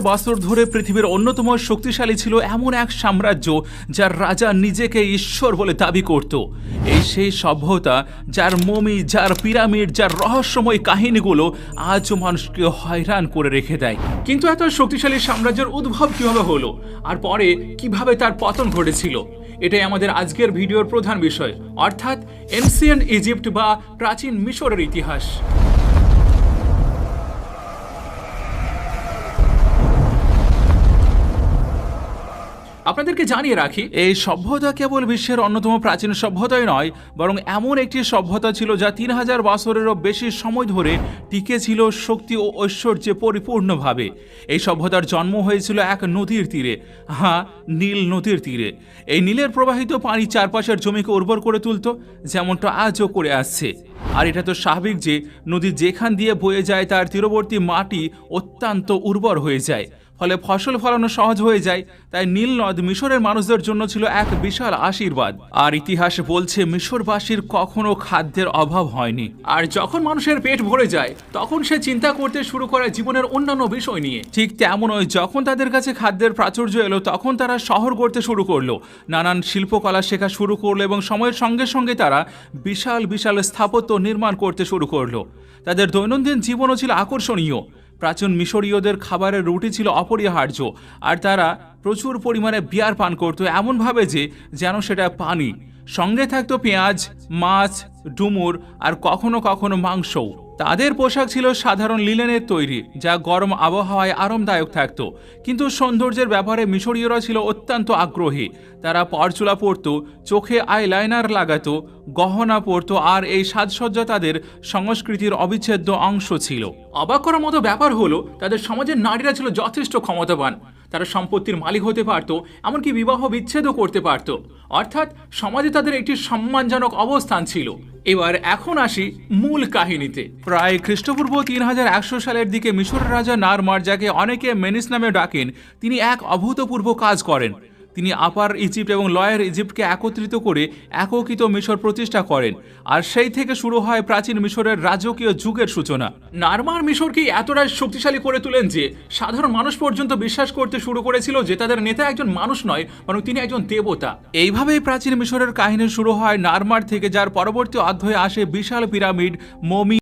বছর ধরে পৃথিবীর অন্যতম শক্তিশালী ছিল এমন এক সাম্রাজ্য যার রাজা নিজেকে ঈশ্বর বলে দাবি করত। এই সেই সভ্যতা যার মমি, যার পিরামিড, যার রহস্যময় কাহিনীগুলো আজও মানুষকে হয়রান করে রেখে দেয়। কিন্তু এত শক্তিশালী সাম্রাজ্যের উদ্ভব কিভাবে হলো আর পরে কিভাবে তার পতন ঘটেছিল, এটাই আমাদের আজকের ভিডিওর প্রধান বিষয়, অর্থাৎ এনসিয়েন্ট ইজিপ্ট বা প্রাচীন মিশরের ইতিহাস। আপনাদেরকে জানিয়ে রাখি, এই সভ্যতা কেবল বিশ্বের অন্যতম প্রাচীন সভ্যতাই নয়, বরং এমন একটি সভ্যতা ছিল যা 3000 বছরেরও বেশি সময় ধরে টিকে ছিল শক্তি ও ঐশ্বর্যে পরিপূর্ণভাবে। এই সভ্যতার জন্ম হয়েছিল এক নদীর তীরে, হ্যাঁ, নীল নদীর তীরে। এই নীলের প্রবাহিত পানি চারপাশের জমিকে উর্বর করে তুলত, যেমনটা আজও করে আসছে। আর এটা তো স্বাভাবিক যে নদী যেখান দিয়ে বয়ে যায় তার তীরবর্তী মাটি অত্যন্ত উর্বর হয়ে যায়, ফলে ফসল ফলানো সহজ হয়ে যায়। তাই নীল নদ মিশরের মানুষদের জন্য ছিল এক বিশাল আশীর্বাদ। আর ইতিহাস বলছে মিশরবাসীর কখনো খাদ্যের অভাব হয়নি। আর যখন মানুষের পেট ভরে যায় তখন সে চিন্তা করতে শুরু করে জীবনের অন্যান্য বিষয় নিয়ে। ঠিক তেমনই যখন তাদের কাছে খাদ্যের প্রাচুর্য এলো তখন তারা শহর গড়তে শুরু করলো, নানান শিল্পকলা শেখা শুরু করলো এবং সময়ের সঙ্গে সঙ্গে তারা বিশাল বিশাল স্থাপত্য নির্মাণ করতে শুরু করলো। তাদের দৈনন্দিন জীবনও ছিল আকর্ষণীয়। প্রাচীন মিশরীয়দের খাবারের রুটি ছিল অপরিহার্য, আর তারা প্রচুর পরিমাণে বিয়ার পান করত, এমনভাবে যে যেন সেটা পানি। সঙ্গে থাকতো পেঁয়াজ, মাছ, ডুমুর আর কখনো কখনো মাংসও। তাদের পোশাক ছিল সাধারণ লিনেনের তৈরি, যা গরম আবহাওয়ায় আরামদায়ক থাকত। কিন্তু সৌন্দর্যের ব্যাপারে মিশরীয়রা ছিল অত্যন্ত আগ্রহী। তারা পরচুলা পরত, চোখে আইলাইনার লাগাতো, গহনা পরত, আর এই সাজসজ্জা তাদের সংস্কৃতির অবিচ্ছেদ্য অংশ ছিল। অবাক করার মতো ব্যাপার হলো, তাদের সমাজের নারীরা ছিল যথেষ্ট ক্ষমতাবান। তারা সম্পত্তির মালিক হতে পারত, এমনকি বিবাহ বিচ্ছেদও করতে পারত। অর্থাৎ সমাজে তাদের একটি সম্মানজনক অবস্থান ছিল। এবার এখন আসি মূল কাহিনীতে। প্রায় খ্রিস্টপূর্ব 3100 সালের দিকে মিশরের রাজা নারমার, যাকে অনেকে মেনিস নামে ডাকেন, তিনি এক অভূতপূর্ব কাজ করেন। তিনি আপার ইজিপ্ট এবং লয়ার ইজিপ্টকে একত্রিত করে একীকৃত মিশর প্রতিষ্ঠা করেন। আর সেই থেকে শুরু হয় প্রাচীন মিশরের রাজকীয় যুগের সূচনা। নারমার মিশরকে এতটাই শক্তিশালী করে তোলেন যে সাধারণ মানুষ পর্যন্ত বিশ্বাস করতে শুরু করেছিল যে তাদের নেতা একজন মানুষ নয়, বরং তিনি একজন দেবতা। এইভাবেই প্রাচীন মিশরের কাহিনী শুরু হয় নারমার থেকে, যার পরবর্তী অধ্যায়ে আসে বিশাল পিরামিড, মমি